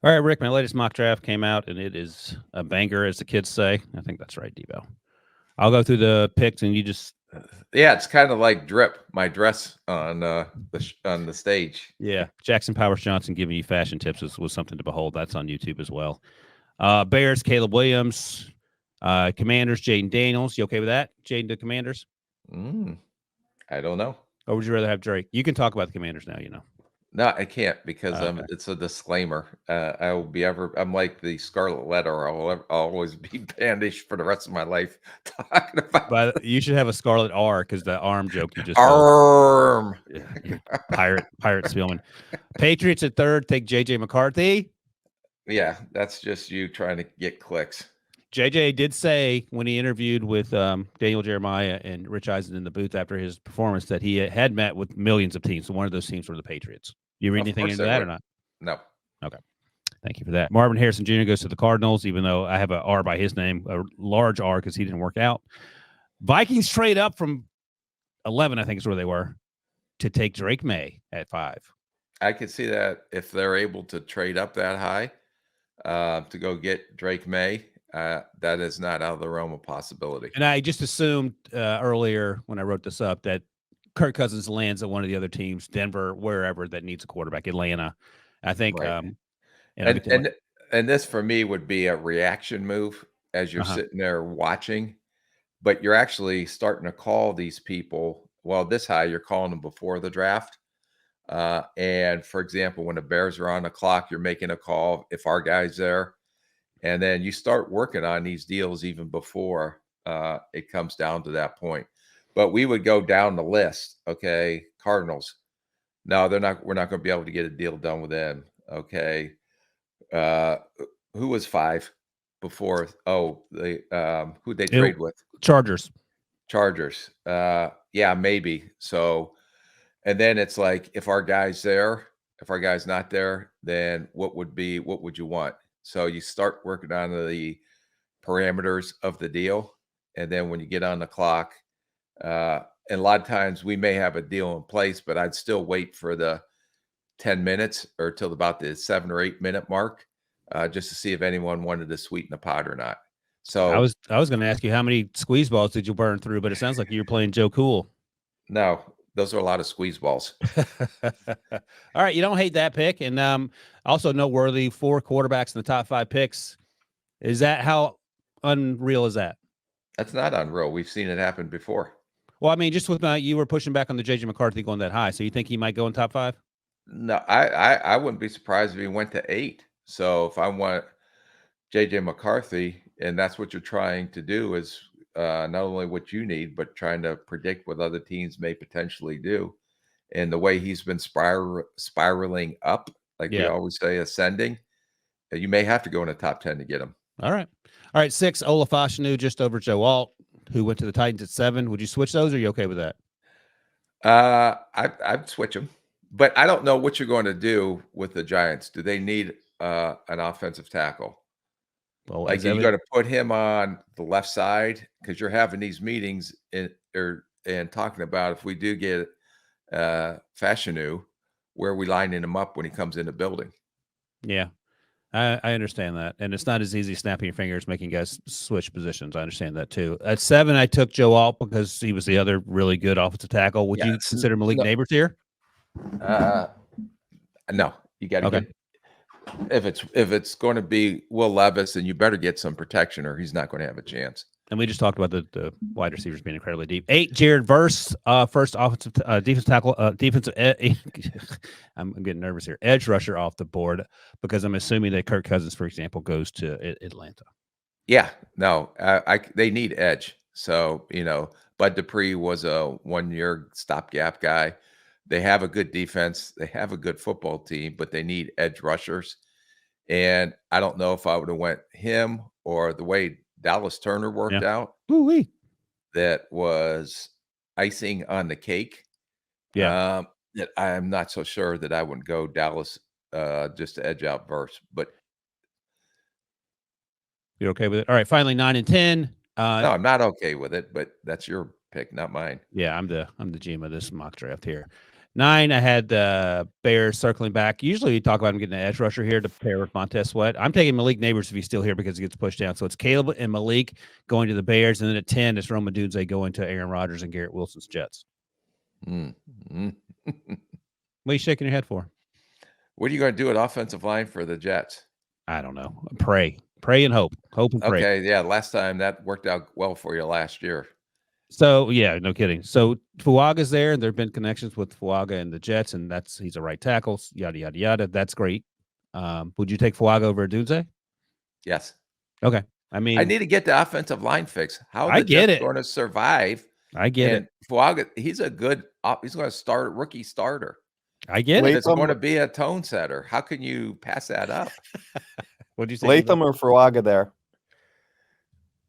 All right, Rick, my latest mock draft came out, and it is a banger, as the kids say. I think that's right, Debo. I'll go through the picks, and you just Yeah, it's kind of like drip my dress on on the stage. Jackson Powers Johnson giving you fashion tips was something to behold. That's on YouTube as well. Bears, Caleb Williams. Commanders, Jaden Daniels. You okay with that? Jaden to Commanders? Mm, I don't know. Or would you rather have Drake? You can talk about the Commanders now, you know. No, I can't because Okay. it's a disclaimer. I will be ever. I'm like the Scarlet Letter. I'll always be bandaged for the rest of my life talking about But you should have a Scarlet R because the arm joke you just told. arm. Yeah, you're pirate Spielman. Patriots at third, take JJ McCarthy. Yeah, that's just you trying to get clicks. JJ did say when he interviewed with Daniel Jeremiah and Rich Eisen in the booth after his performance that he had met with millions of teams. So one of those teams were the Patriots. You read Of anything course into I that or would. not? No. Okay. Thank you for that. Marvin Harrison Jr. goes to the Cardinals, even though I have an R by his name, a large R because he didn't work out. Vikings trade up from 11, I think is where they were, to take Drake May at 5. I could see that if they're able to trade up that high to go get Drake May, that is not out of the realm of possibility. And I just assumed earlier when I wrote this up that Kirk Cousins lands at one of the other teams, Denver, wherever that needs a quarterback, Atlanta. I think, Right. and I'll And get to my, and and this for me would be a reaction move as you're uh-huh. sitting there watching, but you're actually starting to call these people. Well, this high, you're calling them before the draft. And for example, when the Bears are on the clock, you're making a call if our guy's there, and then you start working on these deals even before it comes down to that point. But we would go down the list. Okay, Cardinals. No, they're not. We're not going to be able to get a deal done with them. Okay, uh, who was 5 before? Oh, the who they It, trade with? Chargers. Chargers. Yeah, maybe. So, and then it's like if our guy's there, if our guy's not there, then what would you want? So you start working on the parameters of the deal, and then when you get on the clock, uh, and a lot of times we may have a deal in place, but I'd still wait for the 10 minutes or till about the 7 or 8 minute mark, just to see if anyone wanted to sweeten the pot or not. I So was I was going to ask you how many squeeze balls did you burn through, but it sounds like you were playing Joe Cool. no, those are a lot of squeeze balls. All right, you don't hate that pick, and also noteworthy 4 quarterbacks in the top 5 picks. Is that how unreal is that? That's not unreal. We've seen it happen before. Well, I mean, just with you were pushing back on the JJ McCarthy going that high, so you think he might go in top 5? No, I wouldn't be surprised if he went to 8. So if I want JJ McCarthy, and that's what you're trying to do is not only what you need, but trying to predict what other teams may potentially do. And the way he's been spiraling up, like we Yeah. always say, ascending, you may have to go in the top 10 to get him. All right. All right. 6, Olaf Ashanu, just over Joe Alt, who went to the Titans at 7. Would you switch those, or are you okay with that? I'd switch him, but I don't know what you're going to do with the Giants. Do they need an offensive tackle? Well, Like, as are you evident, going to put him on the left side because you're having these meetings and talking about if we do get Fashanu, where are we lining him up when he comes in the building? yeah, I understand that, and it's not as easy snapping your fingers, making guys switch positions. I understand that too. At 7, I took Joe Alt because he was the other really good offensive tackle. Would you Yes. consider Malik No. Neighbors here? Uh, no. You got to Okay. get if it's going to be Will Levis, then you better get some protection, or he's not going to have a chance. And we just talked about the wide receivers being incredibly deep. 8, Jared Verse, first offensive defensive tackle, defensive. I'm getting nervous here. Edge rusher off the board because I'm assuming that Kirk Cousins, for example, goes to Atlanta. Yeah, no, they need edge. So Bud Dupree was a 1 year stopgap guy. They have a good defense. They have a good football team, but they need edge rushers. And I don't know if I would have went him or the way Dallas Turner Yeah. worked out. Woo-wee. That was icing on the cake. Yeah. That I'm not so sure that I wouldn't go Dallas just to edge out Verse. But You're okay with it? All right. Finally, 9 and 10. no, I'm not okay with it. But that's your pick, not mine. Yeah, I'm the GM of this mock draft here. 9, I had the Bears circling back. Usually we talk about him getting an edge rusher here to pair with Montez Sweat. I'm taking Malik Neighbors if he's still here because he gets pushed down. So it's Caleb and Malik going to the Bears, and then at 10, it's Rome Odunze going to Aaron Rodgers and Garrett Wilson's Jets. Mm-hmm. What are you shaking your head for? What are you going to do at offensive line for the Jets? I don't know. Pray and hope and pray. Okay, yeah, last time that worked out well for you last year. So yeah, no kidding. So Fuaga's there, and there have been connections with Fuaga and the Jets, and he's a right tackle. Yada yada yada. That's great. Would you take Fuaga over Odunze? Yes. Okay. I mean, I need to get the offensive line fixed. How are I the get Jets it. going to survive? I get And it. Fuaga, he's a good. He's going to start a rookie starter. I get And it. it's going to be a tone setter. How can you pass that up? What'd you say? Latham or Fuaga there?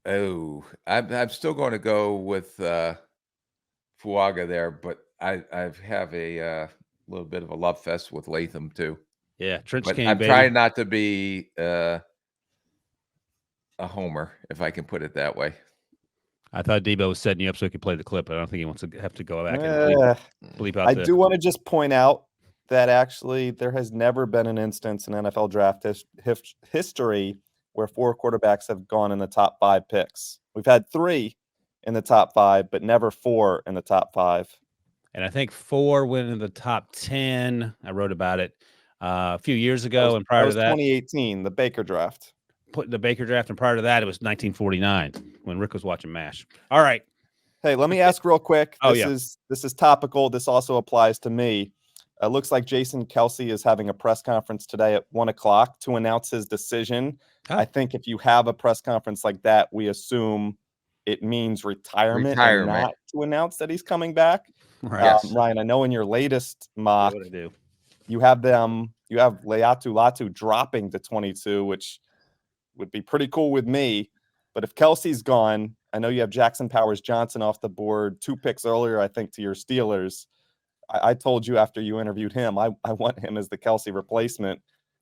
Oh, I'm still going to go with Fuaga there, but I have a little bit of a love fest with Latham too. Yeah, trench But cane, I'm baby. trying not to be a homer, if I can put it that way. I thought Debo was setting you up so he could play the clip, but I don't think he wants to have to go back and bleep out. I do want to just point out that actually there has never been an instance in NFL draft history where 4 quarterbacks have gone in the top 5 picks. We've had 3 in the top 5, but never 4 in the top 5. And I think 4 went in the top 10. I wrote about it a few years ago, and prior to that, 2018, the Baker draft. Put the Baker draft, and prior to that, it was 1949 when Rick was watching MASH. All right. Hey, let me ask real quick. Oh, This is topical. This also applies to me. It looks like Jason Kelce is having a press conference today at 1:00 to announce his decision. Oh. I think if you have a press conference like that, we assume it means retirement. And not to announce that he's coming back. Right. Yes. Ryan, I know in your latest mock, what I do. you have Leatu Latu dropping to 22, which would be pretty cool with me. But if Kelce's gone, I know you have Jackson Powers-Johnson off the board 2 picks earlier, I think, to your Steelers. I told you after you interviewed him, I want him as the Kelce replacement.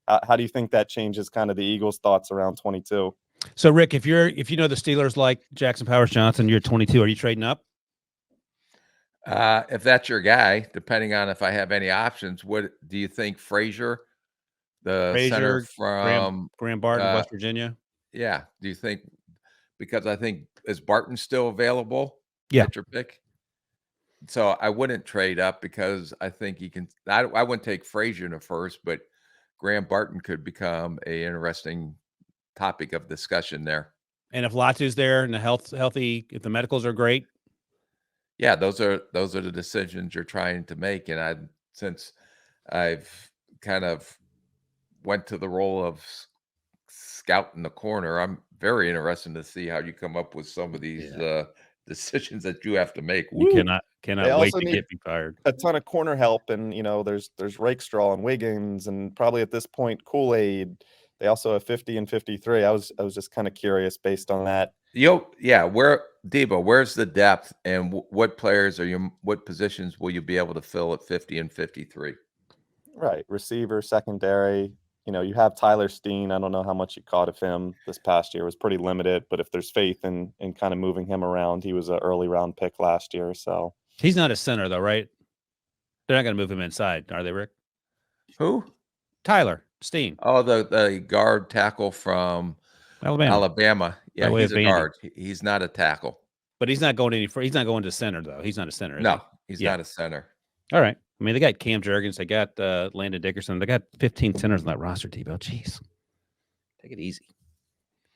How do you think that changes kind of the Eagles' thoughts around 22? So, Rick, if you know the Steelers like Jackson Powers-Johnson, you're 22. Are you trading up? If that's your guy, depending on if I have any options, what do you think, Frazier, center from Graham Barton, West Virginia? Yeah. Do you think, because I think, is Barton still available? Yeah. At your pick? So I wouldn't trade up because I think you can. I wouldn't take Frazier in the first, but Graham Barton could become a interesting topic of discussion there. And if Latu's there and the healthy, if the medicals are great, yeah, those are the decisions you're trying to make. And since I've kind of went to the role of scout in the corner, I'm very interested to see how you come up with some of these decisions that you have to make. You cannot wait to get me fired. A ton of corner help, and there's Rakestraw and Wiggins, and probably at this point Kool-Aid. They also have 50 and 53. I was just kind of curious based on that. Where's the depth, and what players what positions will you be able to fill at 50 and 53? Right, receiver, secondary. You have Tyler Steen. I don't know how much you caught of him this past year. It was pretty limited, but if there's faith in kind of moving him around, he was an early round pick last year. So he's not a center though, right? They're not going to move him inside, are they, Rick? Who? Tyler Steen. Oh, the guard tackle from Alabama. Yeah, he's a guard. He's not a tackle. But he's not going he's not going to center though. He's not a center. No, he's not a center. All right. I mean, they got Cam Jurgens, they got Landon Dickerson, they got 15 centers on that roster, Tebow. Jeez. Take it easy.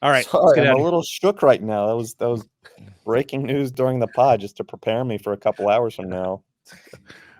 All right. Sorry, I'm a little shook right now. That was breaking news during the pod just to prepare me for a couple hours from now.